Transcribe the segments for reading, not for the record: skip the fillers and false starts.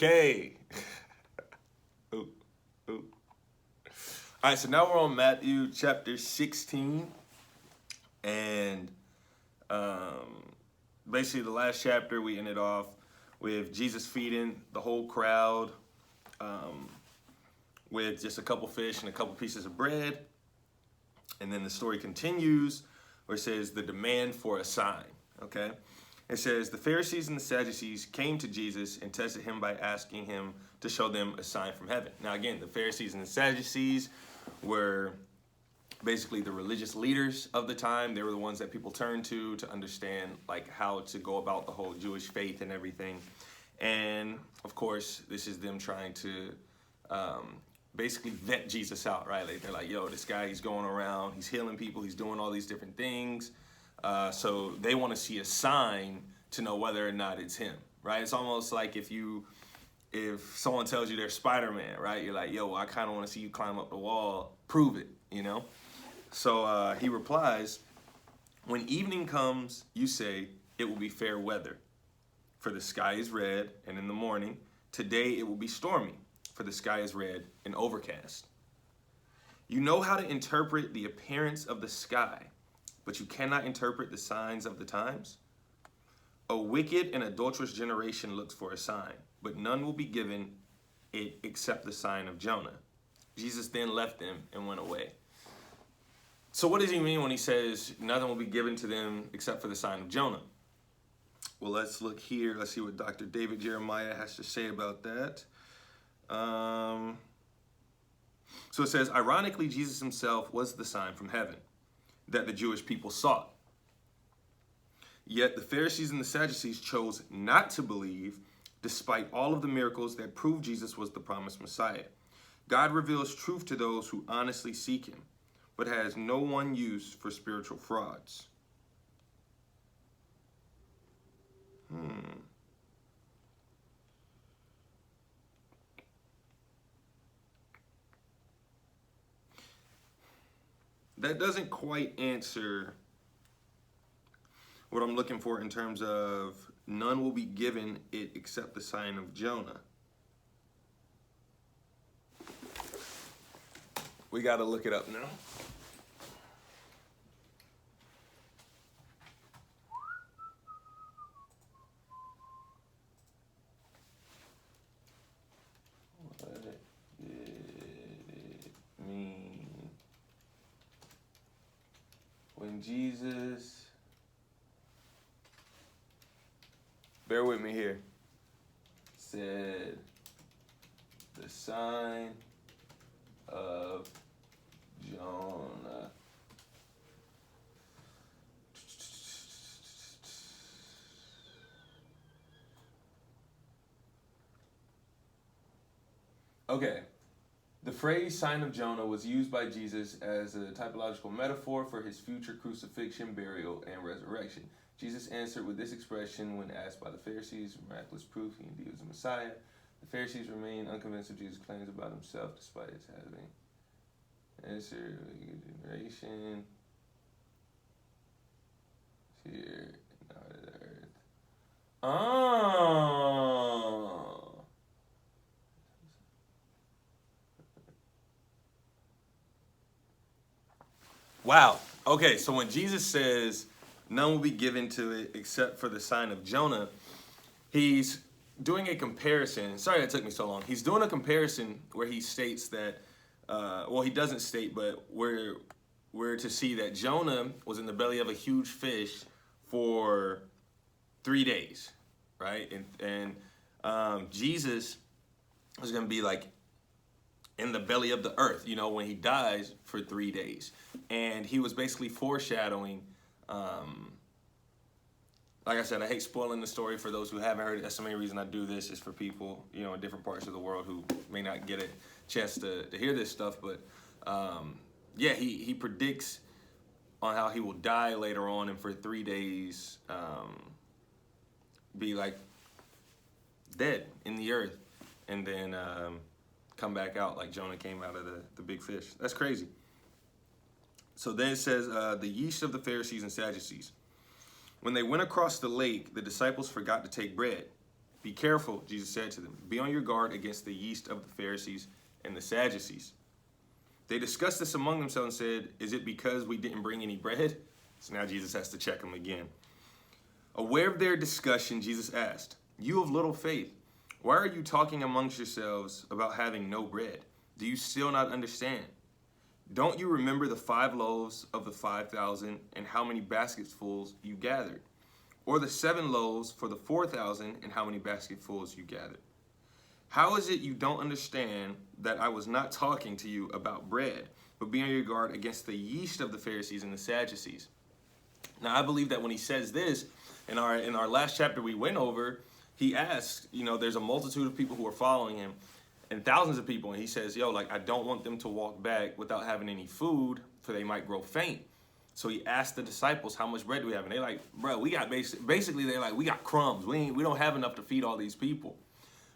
Okay. Ooh, ooh. All right, so now we're on Matthew chapter 16. And basically the last chapter, we ended off with Jesus feeding the whole crowd with just a couple fish and a couple pieces of bread. And then the story continues where it says the demand for a sign, okay? It says, the Pharisees and the Sadducees came to Jesus and tested him by asking him to show them a sign from heaven. Now again, the Pharisees and the Sadducees were basically the religious leaders of the time. They were the ones that people turned to understand like how to go about the whole Jewish faith and everything. And of course, this is them trying to basically vet Jesus out, right? Like, they're like, yo, this guy, he's going around, he's healing people, he's doing all these different things. So they want to see a sign to know whether or not it's him, right? It's almost like if someone tells you they're Spider-Man, right? You're like, yo, I kind of want to see you climb up the wall, prove it, you know? So he replies, when evening comes, you say, it will be fair weather, for the sky is red, and in the morning, today it will be stormy, for the sky is red and overcast. You know how to interpret the appearance of the sky, but you cannot interpret the signs of the times? A wicked and adulterous generation looks for a sign, but none will be given it except the sign of Jonah. Jesus then left them and went away. So what does he mean when he says nothing will be given to them except for the sign of Jonah? Well, let's look here. Let's see what Dr. David Jeremiah has to say about that. So it says, ironically, Jesus himself was the sign from heaven that the Jewish people sought. Yet the Pharisees and the Sadducees chose not to believe, despite all of the miracles that proved Jesus was the promised Messiah. God reveals truth to those who honestly seek him, but has no one use for spiritual frauds. That doesn't quite answer what I'm looking for in terms of none will be given it except the sign of Jonah. We got to look it up now. What did it mean when Jesus, bear with me here, said the sign of Jonah? Okay. The phrase sign of Jonah was used by Jesus as a typological metaphor for his future crucifixion, burial, and resurrection. Jesus answered with this expression when asked by the Pharisees, miraculous proof he indeed was the Messiah. The Pharisees remained unconvinced of Jesus' claims about himself despite his having answered generation here and out of the earth. Oh. Wow. Okay, so when Jesus says none will be given to it except for the sign of Jonah, he's doing a comparison. Sorry that took me so long. He's doing a comparison where he states that, he doesn't state, but we're to see that Jonah was in the belly of a huge fish for 3 days, right? And Jesus was going to be like in the belly of the earth, you know, when he dies for 3 days. And he was basically foreshadowing, like I said, I hate spoiling the story for those who haven't heard it. That's the main reason I do this, is for people, you know, in different parts of the world who may not get a chance to hear this stuff. But he predicts on how he will die later on, and for 3 days be like dead in the earth, and then come back out like Jonah came out of the big fish. That's crazy. So then it says, the yeast of the Pharisees and Sadducees. When they went across the lake, the disciples forgot to take bread. Be careful, Jesus said to them. Be on your guard against the yeast of the Pharisees and the Sadducees. They discussed this among themselves and said, is it because we didn't bring any bread? So now Jesus has to check them again. Aware of their discussion, Jesus asked, you of little faith, why are you talking amongst yourselves about having no bread? Do you still not understand? Don't you remember the 5 loaves of the 5,000 and how many basketfuls you gathered? Or the 7 loaves for the 4,000 and how many basketfuls you gathered? How is it you don't understand that I was not talking to you about bread, but be on your guard against the yeast of the Pharisees and the Sadducees? Now, I believe that when he says this, in our last chapter we went over, he asks, there's a multitude of people who are following him and thousands of people. And he says, I don't want them to walk back without having any food, for they might grow faint. So he asked the disciples, how much bread do we have? And they're like, bro, we got basically they're like, we got crumbs. We don't have enough to feed all these people.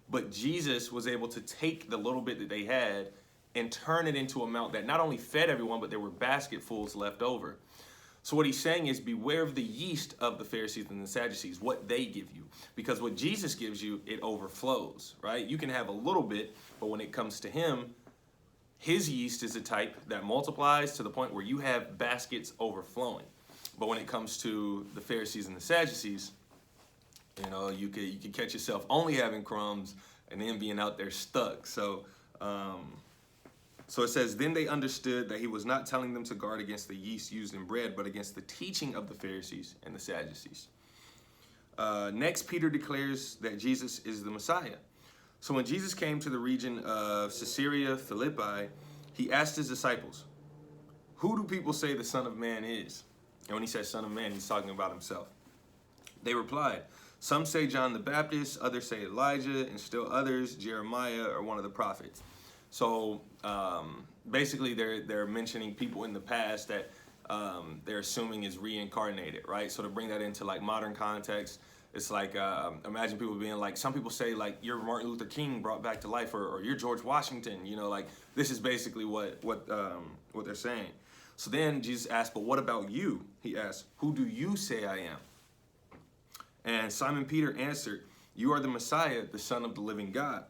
But Jesus was able to take the little bit that they had and turn it into an amount that not only fed everyone, but there were basketfuls left over. So what he's saying is beware of the yeast of the Pharisees and the Sadducees, what they give you. Because what Jesus gives you, it overflows, right? You can have a little bit, but when it comes to him, his yeast is a type that multiplies to the point where you have baskets overflowing. But when it comes to the Pharisees and the Sadducees, you could catch yourself only having crumbs and then being out there stuck. So it says, then they understood that he was not telling them to guard against the yeast used in bread, but against the teaching of the Pharisees and the Sadducees. Next, Peter declares that Jesus is the Messiah. So when Jesus came to the region of Caesarea Philippi, he asked his disciples, who do people say the Son of Man is? And when he says Son of Man, he's talking about himself. They replied, some say John the Baptist, others say Elijah, and still others, Jeremiah or one of the prophets. So basically they're mentioning people in the past that they're assuming is reincarnated, right? So to bring that into like modern context, it's like, imagine people being like, some people say like, you're Martin Luther King brought back to life, or you're George Washington, like this is basically what they're saying. So then Jesus asked, but what about you? He asked, who do you say I am? And Simon Peter answered, you are the Messiah, the Son of the living God.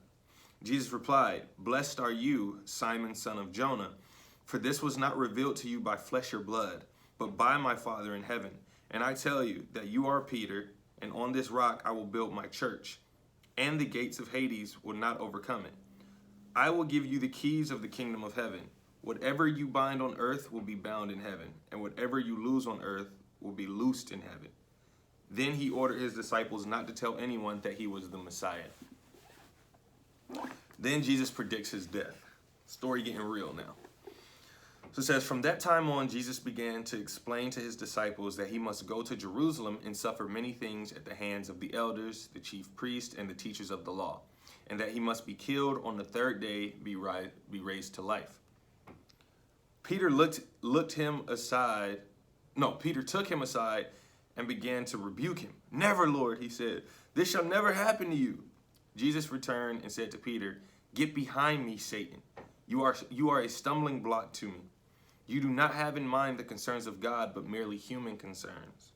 Jesus replied, blessed are you, Simon, son of Jonah, for this was not revealed to you by flesh or blood, but by my Father in heaven. And I tell you that you are Peter, and on this rock I will build my church, and the gates of Hades will not overcome it. I will give you the keys of the kingdom of heaven. Whatever you bind on earth will be bound in heaven, and whatever you loose on earth will be loosed in heaven. Then he ordered his disciples not to tell anyone that he was the Messiah. Then Jesus predicts his death. Story getting real now. So it says, from that time on, Jesus began to explain to his disciples that he must go to Jerusalem and suffer many things at the hands of the elders, the chief priests, and the teachers of the law, and that he must be killed on the 3rd day, be raised to life. Peter took him aside and began to rebuke him. Never, Lord, he said, this shall never happen to you. Jesus returned and said to Peter, get behind me, Satan. You are a stumbling block to me. You do not have in mind the concerns of God, but merely human concerns.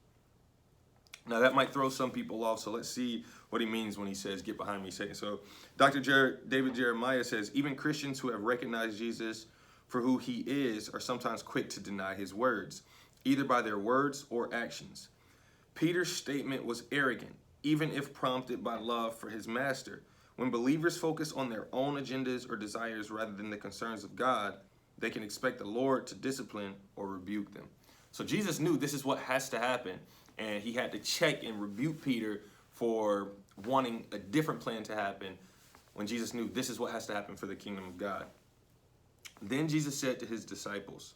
Now that might throw some people off, so let's see what he means when he says, get behind me, Satan. So Dr. David Jeremiah says, even Christians who have recognized Jesus for who he is are sometimes quick to deny his words, either by their words or actions. Peter's statement was arrogant, even if prompted by love for his master. When believers focus on their own agendas or desires rather than the concerns of God, they can expect the Lord to discipline or rebuke them. So Jesus knew this is what has to happen, and he had to check and rebuke Peter for wanting a different plan to happen when Jesus knew this is what has to happen for the kingdom of God. Then Jesus said to his disciples,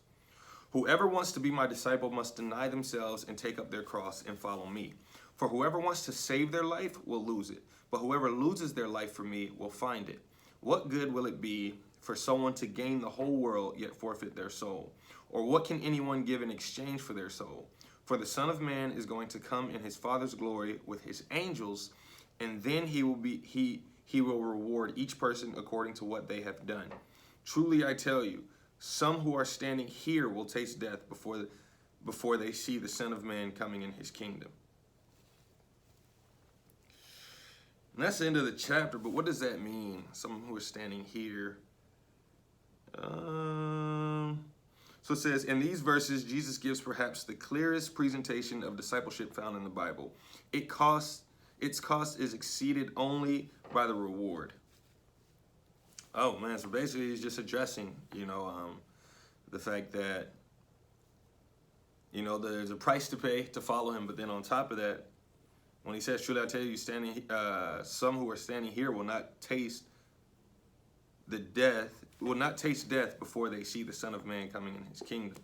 whoever wants to be my disciple must deny themselves and take up their cross and follow me. For whoever wants to save their life will lose it, but whoever loses their life for me will find it. What good will it be for someone to gain the whole world yet forfeit their soul? Or what can anyone give in exchange for their soul? For the Son of Man is going to come in his Father's glory with his angels, and then he will reward each person according to what they have done. Truly I tell you, some who are standing here will taste death before they see the Son of Man coming in his kingdom. And that's the end of the chapter, but what does that mean? Some who are standing here. So it says, in these verses, Jesus gives perhaps the clearest presentation of discipleship found in the Bible. Its cost is exceeded only by the reward. Oh man, so basically he's just addressing, the fact that, there's a price to pay to follow him, but then on top of that, when he says, truly I tell you, some who are standing here will not taste death before they see the Son of Man coming in his kingdom.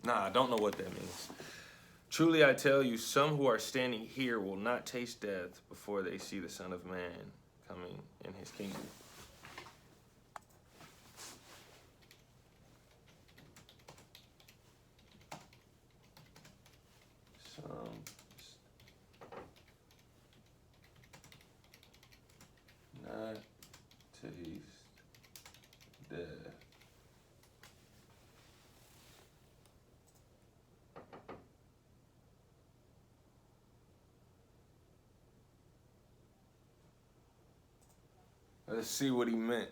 I don't know what that means. Truly I tell you, some who are standing here will not taste death before they see the Son of Man coming in his kingdom. Some not taste death. Let's see what he meant.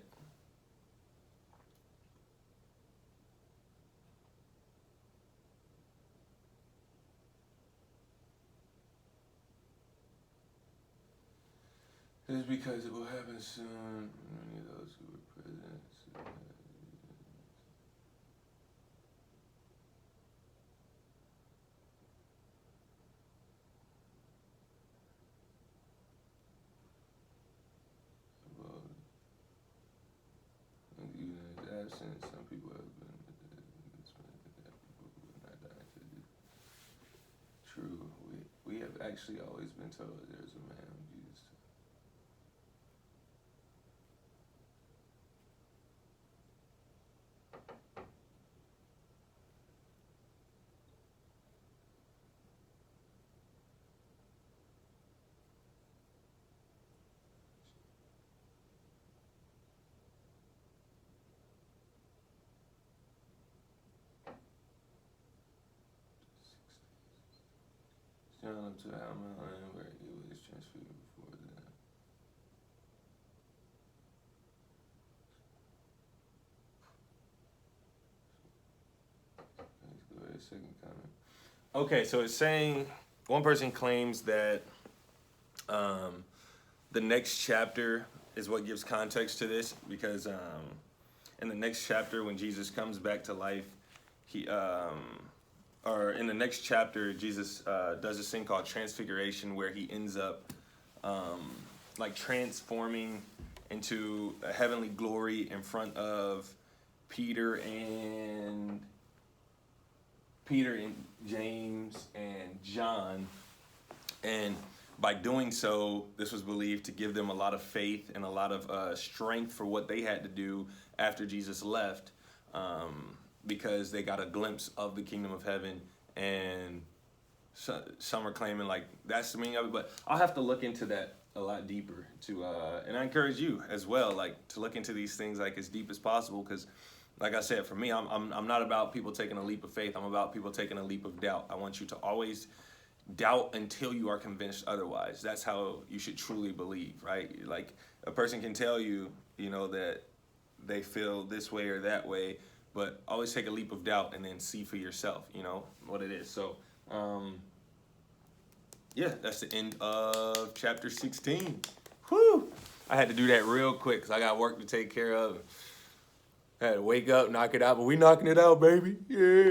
It is because it will happen soon. Many of those who were present. Even in his absence, some people have been that people will not die until this. True. We have actually always been told there's a man whom Jesus. Jonah to the mountain where he was transfigured before them. Second comment. Okay, so it's saying one person claims that the next chapter is what gives context to this, because in the next chapter, when Jesus comes back to life, in the next chapter, Jesus does this thing called transfiguration, where he ends up transforming into a heavenly glory in front of Peter and James and John. And by doing so, this was believed to give them a lot of faith and a lot of strength for what they had to do after Jesus left, because they got a glimpse of the kingdom of heaven. And some are claiming that's the meaning of it, but I'll have to look into that a lot deeper and I encourage you as well, to look into these things as deep as possible, because like I said, for me, I'm not about people taking a leap of faith. I'm about people taking a leap of doubt. I want you to always doubt until you are convinced otherwise. That's how you should truly believe, right? A person can tell you, that they feel this way or that way, but always take a leap of doubt and then see for yourself, what it is. So, that's the end of chapter 16. Whew! I had to do that real quick because I got work to take care of. I had to wake up, knock it out, but we knocking it out, baby. Yeah.